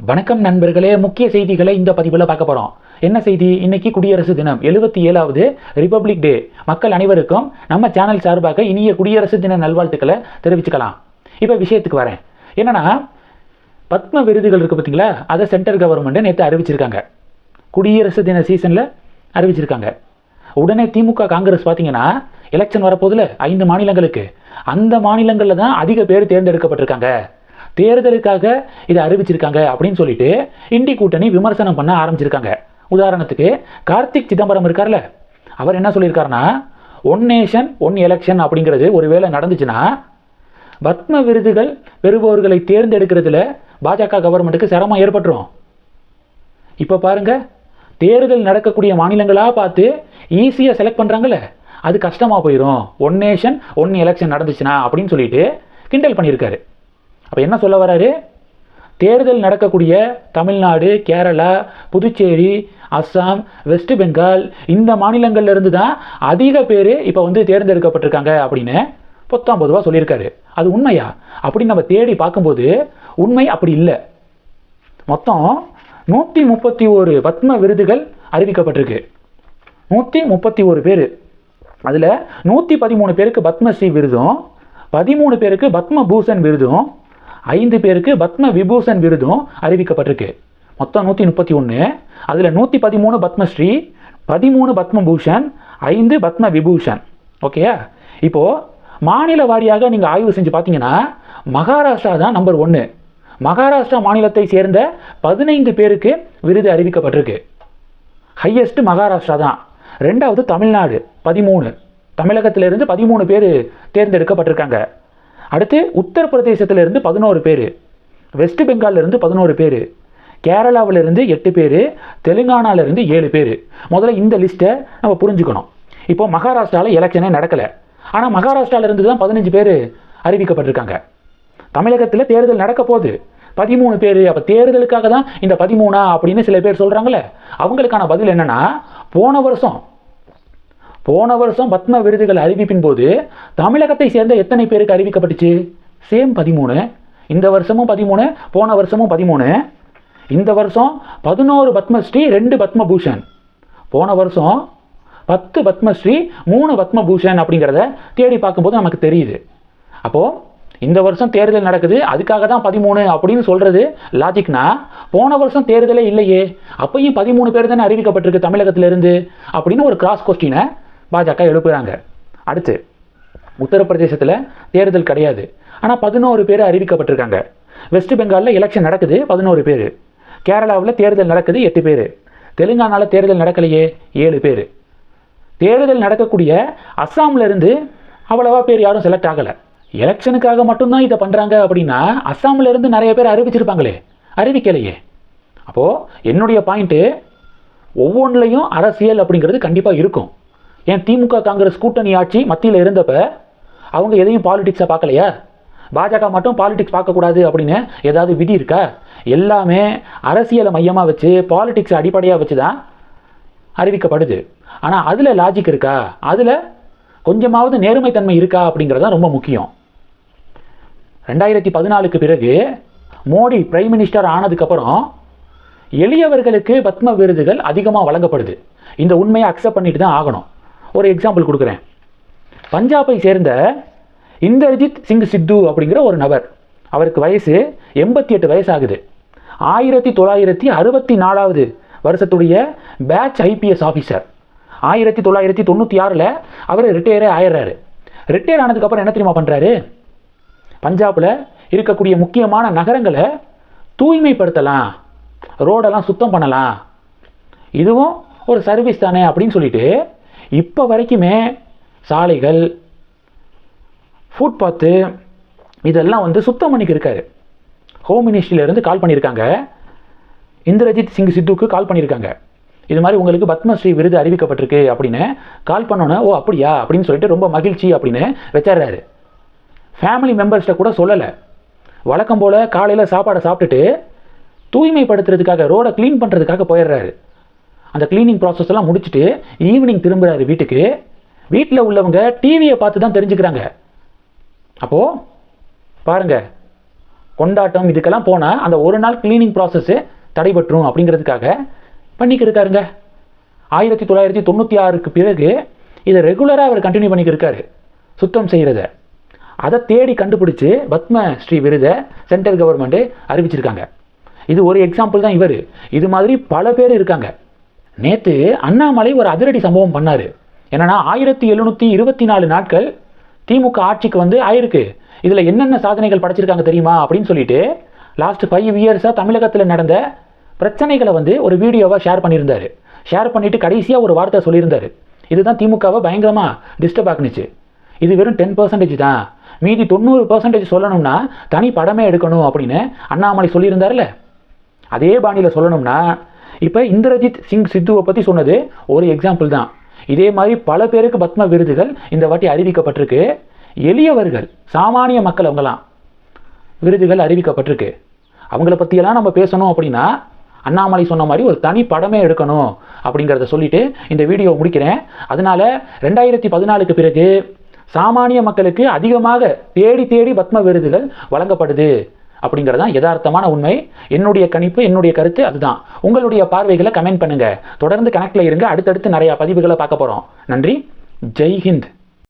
வணக்கம் நண்பர்களே, முக்கிய செய்திகளை இந்த பதிவில் பார்க்க போகிறோம். என்ன செய்தி? இன்னைக்கு குடியரசு தினம், 77வது ரிபப்ளிக் டே. மக்கள் அனைவருக்கும் நம்ம சேனல் சார்பாக இனிய குடியரசு தின நல்வாழ்த்துக்களை தெரிவிச்சுக்கலாம். இப்போ விஷயத்துக்கு வரேன். என்னன்னா, பத்ம விருதுகள் இருக்குது பார்த்தீங்களா, அதை சென்ட்ரல் கவர்மெண்ட்டு நேற்று அறிவிச்சிருக்காங்க. குடியரசு தின சீசனில் அறிவிச்சிருக்காங்க. உடனே திமுக காங்கிரஸ் பார்த்தீங்கன்னா, எலெக்ஷன் வரப்போதில் 5 மாநிலங்களுக்கு, அந்த மாநிலங்களில் தான் அதிக பேர் தேர்ந்தெடுக்கப்பட்டிருக்காங்க. தேர்தலுக்காக இதை அறிவிச்சிருக்காங்க அப்படின்னு சொல்லிட்டு இண்டி கூட்டணி விமர்சனம் பண்ண ஆரம்பிச்சிருக்காங்க. உதாரணத்துக்கு கார்த்திக் சிதம்பரம் இருக்கார்ல, அவர் என்ன சொல்லியிருக்காருன்னா, ஒன் நேஷன் ஒன் எலெக்ஷன் அப்படிங்கிறது ஒருவேளை நடந்துச்சுன்னா பத்ம விருதுகள் பெறுபவர்களை தேர்ந்தெடுக்கிறதுல பாஜக கவர்மெண்ட்டுக்கு சிரமம் ஏற்பட்டுரும். இப்போ பாருங்க, தேர்தல் நடக்கக்கூடிய மாநிலங்களாக பார்த்து ஈஸியாக செலக்ட் பண்ணுறாங்கல்ல, அது கஷ்டமாக போயிடும் ஒன் நேஷன் ஒன் எலெக்ஷன் நடந்துச்சுன்னா அப்படின்னு சொல்லிட்டு கிண்டல் பண்ணியிருக்காரு. அப்போ என்ன சொல்ல வராரு? தேர்தல் நடக்கக்கூடிய தமிழ்நாடு, கேரளா, புதுச்சேரி, அஸ்ஸாம், வெஸ்ட் பெங்கால் இந்த மாநிலங்கள்லேருந்து தான் அதிக பேர் இப்போ தேர்ந்தெடுக்கப்பட்டிருக்காங்க அப்படின்னு பொதுவாக சொல்லியிருக்காரு. அது உண்மையா அப்படின்னு நம்ம தேடி பார்க்கும்போது உண்மை அப்படி இல்லை. மொத்தம் 131 பத்ம விருதுகள் அறிவிக்கப்பட்டிருக்கு. 131 பேர். அதில் 113 பேருக்கு பத்மஸ்ரீ விருதும், 13 பேருக்கு பத்ம பூஷன் விருதும், 5 பேருக்கு பத்ம விபூஷன் விருதும் அறிவிக்கப்பட்டிருக்கு. மொத்தம் 131. அதில் 113 பத்மஸ்ரீ, 13 பத்ம பூஷன், 5 பத்ம விபூஷன். ஓகேயா? இப்போது மாநில வாரியாக நீங்கள் ஆய்வு செஞ்சு பார்த்தீங்கன்னா மகாராஷ்டிரா தான் நம்பர் 1. மகாராஷ்டிரா மாநிலத்தை சேர்ந்த 15 பேருக்கு விருது அறிவிக்கப்பட்டிருக்கு. ஹையஸ்ட் மகாராஷ்டிரா தான். ரெண்டாவது தமிழ்நாடு 13. தமிழகத்திலிருந்து 13 பேர் தேர்ந்தெடுக்கப்பட்டிருக்காங்க. அடுத்து உத்தரப்பிரதேசத்திலிருந்து 11 பேர், வெஸ்ட் பெங்காலிருந்து 11 பேர், கேரளாவிலிருந்து 8 பேர், தெலுங்கானாவிலிருந்து 7 பேர். முதல்ல இந்த லிஸ்ட்டை நம்ம புரிஞ்சுக்கணும். இப்போது மகாராஷ்டிராவில் எலெக்ஷனே நடக்கலை, ஆனால் மகாராஷ்டிராவிலிருந்து தான் 15 பேர் அறிவிக்கப்பட்டிருக்காங்க. தமிழகத்தில் தேர்தல் நடக்க போகுது 13 பேர். அப்போ தேர்தலுக்காக தான் இந்த 13 அப்படின்னு சில பேர் சொல்கிறாங்களே, அவங்களுக்கான பதில் என்னென்னா, போன வருஷம் பத்ம விருதுகள் அறிவிப்பின் போது தமிழகத்தை சேர்ந்த எத்தனை பேருக்கு அறிவிக்கப்பட்டுச்சு? சேம் 13. இந்த வருஷமும் 13, போன வருஷமும் 13. இந்த வருஷம் 11 பத்மஸ்ரீ, 2 பத்மபூஷன். போன வருஷம் 10 பத்மஸ்ரீ, 3 பத்மபூஷன் அப்படிங்கிறத தேடி பார்க்கும்போது நமக்கு தெரியுது. அப்போது இந்த வருஷம் தேர்தல் நடக்குது, அதுக்காக தான் 13 அப்படின்னு சொல்கிறது லாஜிக்னா, போன வருஷம் தேர்தலே இல்லையே, அப்பையும் 13 பேர் தானே அறிவிக்கப்பட்டிருக்கு தமிழகத்திலிருந்து அப்படின்னு ஒரு கிராஸ் கொஸ்டினை பாஜக எழுப்புறாங்க. அடுத்து உத்தரப்பிரதேசத்தில் தேர்தல் கிடையாது, ஆனால் 11 பேர் அறிவிக்கப்பட்டிருக்காங்க. வெஸ்ட் பெங்காலில் எலெக்ஷன் நடக்குது, 11 பேர். கேரளாவில் தேர்தல் நடக்குது, 8 பேர். தெலுங்கானாவில் தேர்தல் நடக்கலையே, 7 பேர். தேர்தல் நடக்கக்கூடிய அஸ்ஸாமிலிருந்து அவ்வளவா பேர் யாரும் செலக்ட் ஆகலை. எலெக்ஷனுக்காக மட்டும்தான் இதை பண்ணுறாங்க அப்படின்னா அஸ்ஸாமிலிருந்து நிறைய பேர் அறிவிச்சிருப்பாங்களே, அறிவிக்கலையே. அப்போது என்னுடைய பாயிண்ட்டு, ஒவ்வொன்றிலையும் அரசியல் அப்படிங்கிறது கண்டிப்பாக இருக்கும். ஏன் திமுக காங்கிரஸ் கூட்டணி ஆட்சி மத்தியில் இருந்தப்ப அவங்க எதையும் பாலிடிக்ஸாக பார்க்கலையா? பாஜக மட்டும் பாலிடிக்ஸ் பார்க்கக்கூடாது அப்படின்னு ஏதாவது விதி இருக்கா? எல்லாமே அரசியலை மையமாக வச்சு, பாலிடிக்ஸை அடிப்படையாக வச்சு தான் அறிவிக்கப்படுது. ஆனால் அதில் லாஜிக் இருக்கா? அதில் கொஞ்சமாவது நேர்மைத்தன்மை இருக்கா அப்படிங்கிறது தான் ரொம்ப முக்கியம். 2014க்கு பிறகு மோடி பிரைம் மினிஸ்டர் ஆனதுக்கப்புறம் எளியவர்களுக்கு பத்ம விருதுகள் அதிகமாக வழங்கப்படுது. இந்த உண்மையை அக்செப்ட் பண்ணிட்டு தான் ஆகணும். ஒரு எக்ஸாம்பிள் கொடுக்குறேன். பஞ்சாபை சேர்ந்த இந்தர்ஜித் சிங் சித்து அப்படிங்கிற ஒரு நபர், அவருக்கு வயசு 88 வயசு ஆகுது. 1964வது வருஷத்துடைய பேட்ச் ஐபிஎஸ் ஆஃபீஸர். 1996ல் அவர் ரிட்டையரே ஆயிடுறாரு. ரிட்டையர் ஆனதுக்கப்புறம் என்ன தெரியுமா பண்ணுறாரு? பஞ்சாபில் இருக்கக்கூடிய முக்கியமான நகரங்களை தூய்மைப்படுத்தலாம், ரோடெல்லாம் சுத்தம் பண்ணலாம், இதுவும் ஒரு சர்வீஸ் தானே அப்படின்னு சொல்லிட்டு இப்போ வரைக்குமே சாலைகள், ஃபுட்பாத்து இதெல்லாம் சுத்தம் பண்ணிக்கு இருக்காரு. ஹோம் மினிஸ்ட்ரியிலேருந்து கால் பண்ணியிருக்காங்க, இந்திரஜித் சிங் சித்துக்கு கால் பண்ணியிருக்காங்க. இது மாதிரி உங்களுக்கு பத்மஸ்ரீ விருது அறிவிக்கப்பட்டிருக்கு அப்படின்னு கால் பண்ணோன்னே, ஓ அப்படியா அப்படின்னு சொல்லிட்டு ரொம்ப மகிழ்ச்சி அப்படின்னு வச்சிடுறாரு. ஃபேமிலி மெம்பர்ஸ்கிட்ட கூட சொல்லலை. வழக்கம் போல் காலையில் சாப்பாடை சாப்பிட்டுட்டு தூய்மைப்படுத்துறதுக்காக, ரோடை க்ளீன் பண்ணுறதுக்காக போயிடுறாரு. அந்த க்ளீனிங் ப்ராசஸ் எல்லாம் முடிச்சுட்டு ஈவினிங் திரும்புகிறாரு வீட்டுக்கு. வீட்டில் உள்ளவங்க டிவியை பார்த்து தான் தெரிஞ்சுக்கிறாங்க. அப்போது பாருங்கள், கொண்டாட்டம் இதுக்கெல்லாம் போனால் அந்த ஒரு நாள் கிளீனிங் ப்ராசஸ்ஸு தடைபட்டுரும் அப்படிங்கிறதுக்காக பண்ணிக்கிருக்காருங்க. 1996க்கு பிறகு இதை ரெகுலராக அவர் கண்டினியூ பண்ணிக்கிருக்காரு சுத்தம் செய்கிறத. அதை தேடி கண்டுபிடிச்சி பத்மஸ்ரீ விருதை சென்ட்ரல் கவர்மெண்ட்டு அறிவிச்சிருக்காங்க. இது ஒரு எக்ஸாம்பிள் தான் இவர். இது மாதிரி பல பேர் இருக்காங்க. நேற்று அண்ணாமலை ஒரு அதிரடி சம்பவம் பண்ணார். என்னன்னா 1724 நாட்கள் திமுக ஆட்சிக்கு வந்து ஆயிருக்கு. இதில் என்னென்ன சாதனைகள் படைச்சிருக்காங்க தெரியுமா அப்படின்னு சொல்லிட்டு லாஸ்ட் 5 இயர்ஸாக தமிழகத்தில் நடந்த பிரச்சனைகளை வந்து ஒரு வீடியோவாக ஷேர் பண்ணியிருந்தார். ஷேர் பண்ணிவிட்டு கடைசியாக ஒரு வார்த்தை சொல்லியிருந்தார். இதுதான் திமுகவை பயங்கரமாக டிஸ்டர்ப் ஆக்குனுச்சு. இது வெறும் 10% தான், மீதி 90% சொல்லணும்னா தனி படமே எடுக்கணும் அப்படின்னு அண்ணாமலை சொல்லியிருந்தார்ல. அதே பாணியில் சொல்லணும்னா இப்போ இந்திரஜித் சிங் சித்துவை பற்றி சொன்னது ஒரு எக்ஸாம்பிள் தான். இதே மாதிரி பல பேருக்கு பத்ம விருதுகள் இந்த வாட்டி அறிவிக்கப்பட்டிருக்கு. எளியவர்கள் சாமானிய மக்கள் அவங்களாம் விருதுகள் அறிவிக்கப்பட்டிருக்கு. அவங்கள பற்றியெல்லாம் நம்ம பேசணும் அப்படின்னா அண்ணாமலை சொன்ன மாதிரி ஒரு தனி படமே எடுக்கணும் அப்படிங்கிறத சொல்லிட்டு இந்த வீடியோ முடிக்கிறேன். அதனால 2014க்கு பிறகு சாமானிய மக்களுக்கு அதிகமாக தேடி தேடி பத்ம விருதுகள் வழங்கப்படுது அப்படிங்கிறதான் யதார்த்தமான உண்மை. என்னுடைய கணிப்பு, என்னுடைய கருத்து அதுதான். உங்களுடைய பார்வைகளை கமெண்ட் பண்ணுங்க. தொடர்ந்து கனெக்ட்ல இருங்க. அடுத்தடுத்து நிறைய பதிவுகளை பார்க்க போறோம். நன்றி. ஜெய் ஹிந்த்.